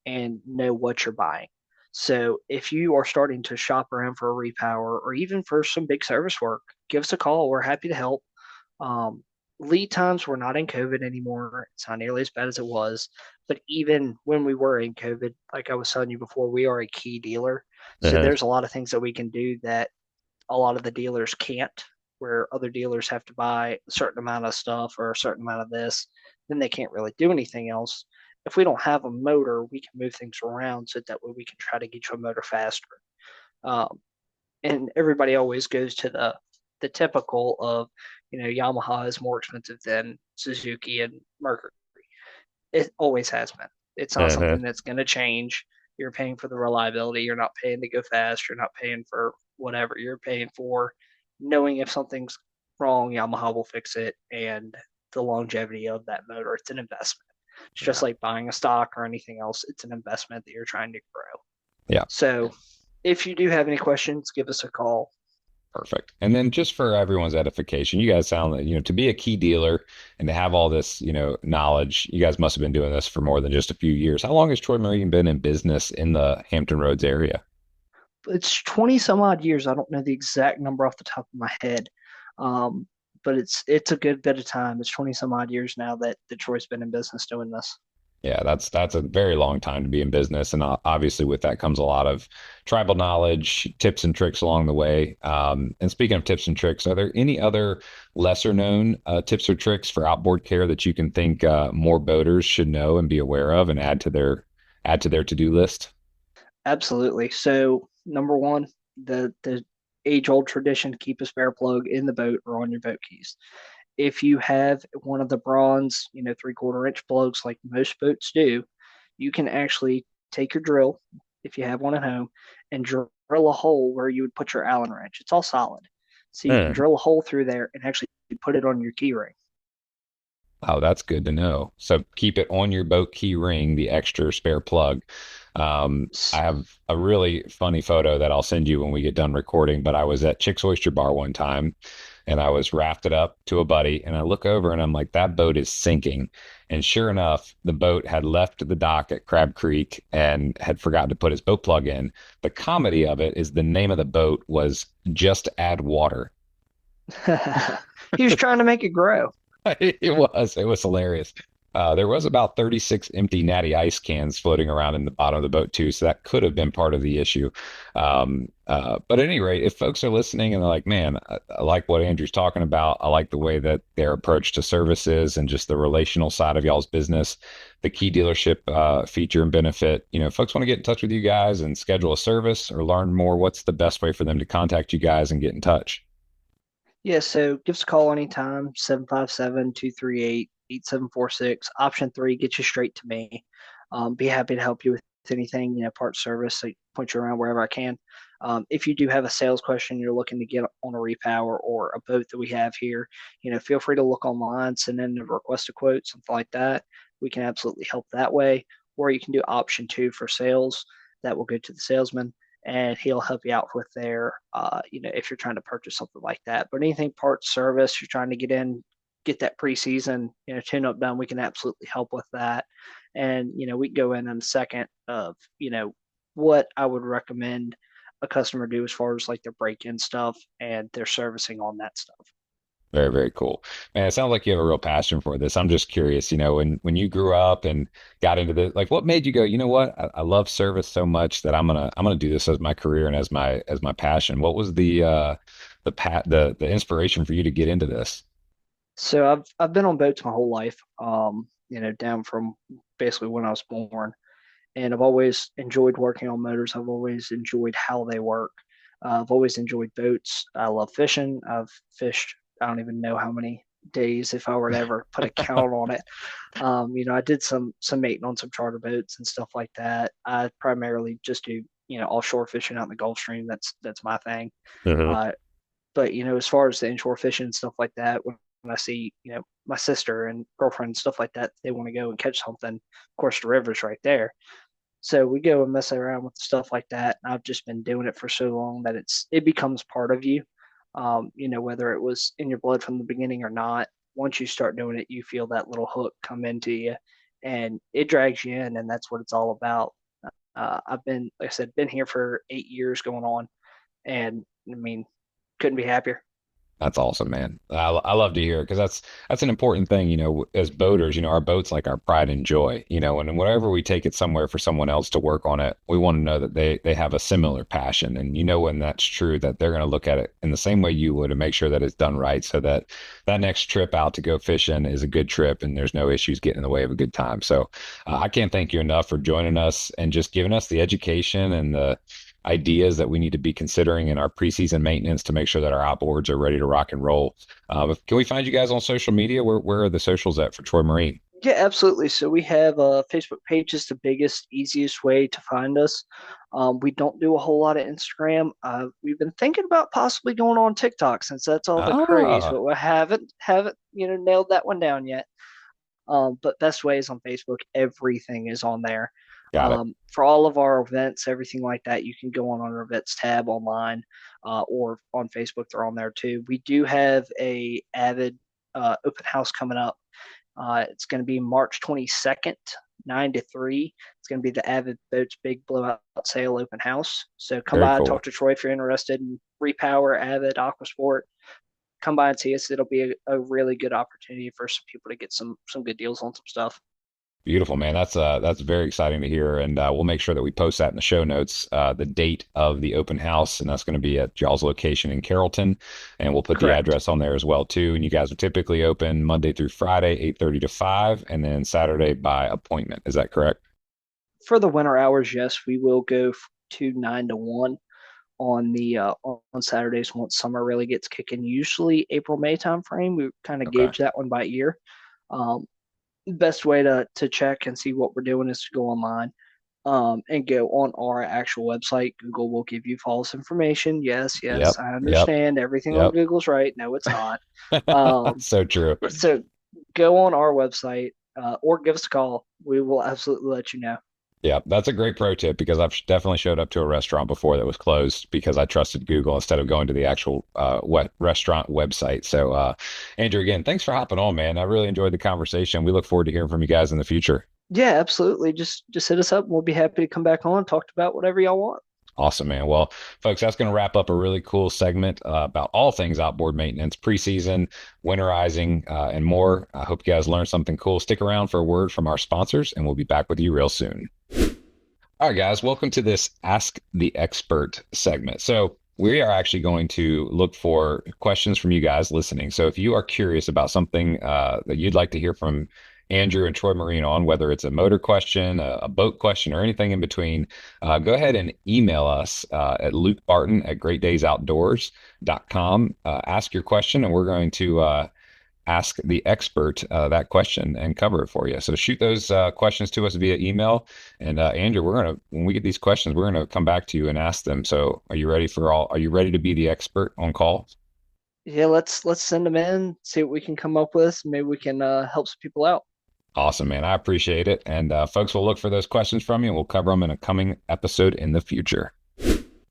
and know what you're buying. So if you are starting to shop around for a repower or even for some big service work, give us a call. We're happy to help. Um, Lead times, we're not in COVID anymore. It's not nearly as bad as it was. But even when we were in COVID, like I was telling you before, we are a key dealer. So Uh-huh. there's a lot of things that we can do that a lot of the dealers can't, where other dealers have to buy a certain amount of stuff or a certain amount of this, then they can't really do anything else. If we don't have a motor, we can move things around so that way we can try to get you a motor faster. Um, and everybody always goes to the typical of, Yamaha is more expensive than Suzuki and Mercury. It always has been. It's not Uh-huh. something that's going to change. You're paying for the reliability. You're not paying to go fast. You're not paying for whatever. You're paying for knowing if something's wrong, Yamaha will fix it, and the longevity of that motor. It's an investment. It's just Yeah. like buying a stock or anything else. It's an investment that you're trying to grow. Yeah. So if you do have any questions, give us a call. Perfect. And then just for everyone's edification, you guys sound like, to be a key dealer and to have all this, knowledge, you guys must have been doing this for more than just a few years. How long has Troy Marine been in business in the Hampton Roads area? It's 20 some odd years. I don't know the exact number off the top of my head. Um, but it's a good bit of time. It's 20 some odd years now that Detroit's been in business doing this. Yeah, that's a very long time to be in business, and obviously with that comes a lot of tribal knowledge, tips and tricks along the way. And speaking of tips and tricks, are there any other lesser known tips or tricks for outboard care that you can think more boaters should know and be aware of and add to their to-do list? Absolutely. So number one, the age old tradition, keep a spare plug in the boat or on your boat keys. If you have one of the bronze, 3/4 inch plugs like most boats do, you can actually take your drill, if you have one at home, and drill a hole where you would put your Allen wrench. It's all solid. So you can Hmm. drill a hole through there and actually put it on your key ring. Oh, that's good to know. So keep it on your boat key ring, the extra spare plug. I have a really funny photo that I'll send you when we get done recording, but I was at Chick's Oyster Bar one time and I was rafted up to a buddy and I look over and I'm like, that boat is sinking. And sure enough, the boat had left the dock at Crab Creek and had forgotten to put his boat plug in. The comedy of it is the name of the boat was Just Add Water. He was trying to make it grow. It was hilarious. There was about 36 empty natty ice cans floating around in the bottom of the boat too, so that could have been part of the issue. But at any rate, if folks are listening and they're like, "Man, I like what Andrew's talking about. I like the way that their approach to services and just the relational side of y'all's business, the key dealership feature and benefit." Folks want to get in touch with you guys and schedule a service or learn more. What's the best way for them to contact you guys and get in touch? Yeah, so give us a call anytime, 757-238-8746. Option three, get you straight to me. Be happy to help you with anything, part service, like point you around wherever I can. If you do have a sales question you're looking to get on a repower or a boat that we have here, feel free to look online, send in a request a quote, something like that. We can absolutely help that way. Or you can do option two for sales. That will go to the salesman and he'll help you out with their, if you're trying to purchase something like that. But anything parts service, you're trying to get that preseason, tune up done, we can absolutely help with that. And, we can go in a second of, what I would recommend a customer do as far as like their break-in stuff and their servicing on that stuff. Very, very cool. Man, it sounds like you have a real passion for this. I'm just curious, when you grew up and got into this, like what made you go, you know what? I love service so much that I'm gonna do this as my career and as my passion. What was the inspiration for you to get into this? So I've been on boats my whole life. Down from basically when I was born, and I've always enjoyed working on motors. I've always enjoyed how they work. I've always enjoyed boats. I love fishing. I've fished, I don't even know how many days if I were to ever put a count on it. I did some mating on some charter boats and stuff like that. I primarily just do offshore fishing out in the Gulf Stream. That's my thing. Uh-huh. Uh, but as far as the inshore fishing and stuff like that, when I see my sister and girlfriend and stuff like that, they want to go and catch something. Of course, the river's right there, so we go and mess around with stuff like that. And I've just been doing it for so long that it becomes part of you. Whether it was in your blood from the beginning or not, once you start doing it, you feel that little hook come into you, and it drags you in, and that's what it's all about. I've been, like I said, been here for 8 years going on, and I mean, couldn't be happier. That's awesome, man. I love to hear it because that's an important thing, as boaters, our boat's like our pride and joy, and whenever we take it somewhere for someone else to work on it, we want to know that they have a similar passion. And when that's true, that they're going to look at it in the same way you would and make sure that it's done right so that that next trip out to go fishing is a good trip and there's no issues getting in the way of a good time. So I can't thank you enough for joining us and just giving us the education and the ideas that we need to be considering in our preseason maintenance to make sure that our outboards are ready to rock and roll. Can we find you guys on social media? Where are the socials at for Troy Marine? Yeah, absolutely. So we have a Facebook page is the biggest, easiest way to find us. We don't do a whole lot of Instagram. We've been thinking about possibly going on TikTok since that's all the craze, Ah, but we haven't nailed that one down yet. But best way is on Facebook. Everything is on there. got it. For all of our events, everything like that, you can go on our events tab online, or on Facebook. They're on there too. We do have a avid open house coming up. It's going to be March 22nd, 9 to 3. It's going to be the Avid Boats Big Blowout Sale Open House. So come Very by, talk cool. to Troy if you're interested in repower, Avid, Aquasport. Come by and see us. It'll be a really good opportunity for some people to get some good deals on some stuff. Beautiful, man. That's very exciting to hear, and we'll make sure that we post that in the show notes. The date of the open house, and that's going to be at y'all's location in Carrollton, and we'll put the Correct. address on there as well too. And you guys are typically open Monday through Friday, 8:30 to 5, and then Saturday by appointment. Is that correct? For the winter hours, yes, we will go to 9 to 1 on the on Saturdays once summer really gets kicking. Usually April May time frame. We kind of Okay. gauge that one by ear. Um, Best way to check and see what we're doing is to go online, and go on our actual website. Google will give you false information. Yes, yes, Yep. I Yep. understand. Everything on Yep. Google's right. No, it's not. Um, So true. so go on our website, or give us a call. We will absolutely let you know. Yeah, that's a great pro tip because I've definitely showed up to a restaurant before that was closed because I trusted Google instead of going to the actual restaurant website. So, Andrew, again, thanks for hopping on, man. I really enjoyed the conversation. We look forward to hearing from you guys in the future. Yeah, absolutely. Just hit us up, and we'll be happy to come back on and talk about whatever y'all want. Awesome, man. Well, folks, that's going to wrap up a really cool segment about all things outboard maintenance, preseason, winterizing, and more. I hope you guys learned something cool. Stick around for a word from our sponsors, and we'll be back with you real soon. All right, guys, welcome to this Ask the Expert segment. So, we are actually going to look for questions from you guys listening. So, if you are curious about something that you'd like to hear from Andrew and Troy Marine on, whether it's a motor question, a boat question, or anything in between, go ahead and email us at lukebarton@greatdaysoutdoors.com. Ask your question, and we're going to ask the expert that question and cover it for you. So shoot those questions to us via email. And Andrew, when we get these questions, we're gonna come back to you and ask them. So are you ready to be the expert on call? Yeah, let's send them in, see what we can come up with. Maybe we can help some people out. Awesome, man. I appreciate it. And folks will look for those questions from you and we'll cover them in a coming episode in the future.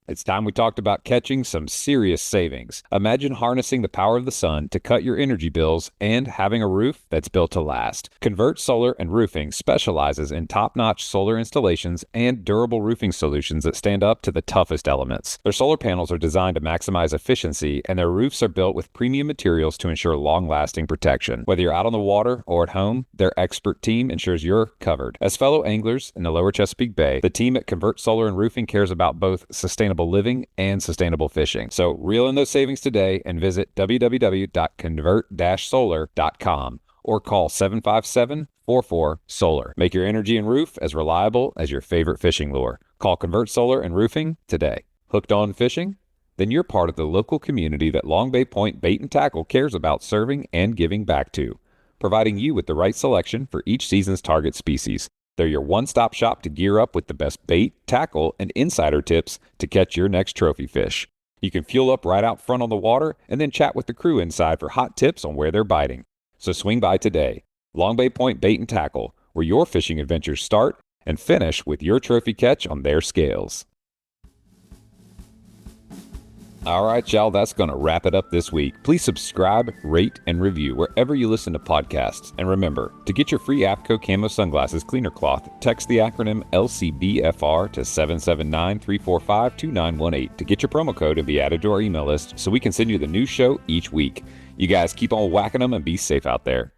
It's time we talked about catching some serious savings. Imagine harnessing the power of the sun to cut your energy bills and having a roof that's built to last. Convert Solar and Roofing specializes in top-notch solar installations and durable roofing solutions that stand up to the toughest elements. Their solar panels are designed to maximize efficiency, and their roofs are built with premium materials to ensure long-lasting protection. Whether you're out on the water or at home, their expert team ensures you're covered. As fellow anglers in the Lower Chesapeake Bay, the team at Convert Solar and Roofing cares about both sustainable sustainable living and sustainable fishing. So reel in those savings today and visit www.convert-solar.com or call 757-44-SOLAR. Make your energy and roof as reliable as your favorite fishing lure. Call Convert Solar and Roofing today. Hooked on fishing? Then you're part of the local community that Long Bay Point Bait and Tackle cares about serving and giving back to, providing you with the right selection for each season's target species. They're your one-stop shop to gear up with the best bait, tackle, and insider tips to catch your next trophy fish. You can fuel up right out front on the water and then chat with the crew inside for hot tips on where they're biting. So swing by today. Long Bay Point Bait and Tackle, where your fishing adventures start and finish with your trophy catch on their scales. All right, y'all, that's going to wrap it up this week. Please subscribe, rate, and review wherever you listen to podcasts. And remember, to get your free APCO Camo Sunglasses Cleaner Cloth, text the acronym LCBFR to 779-345-2918 to get your promo code and be added to our email list so we can send you the new show each week. You guys keep on whacking them and be safe out there.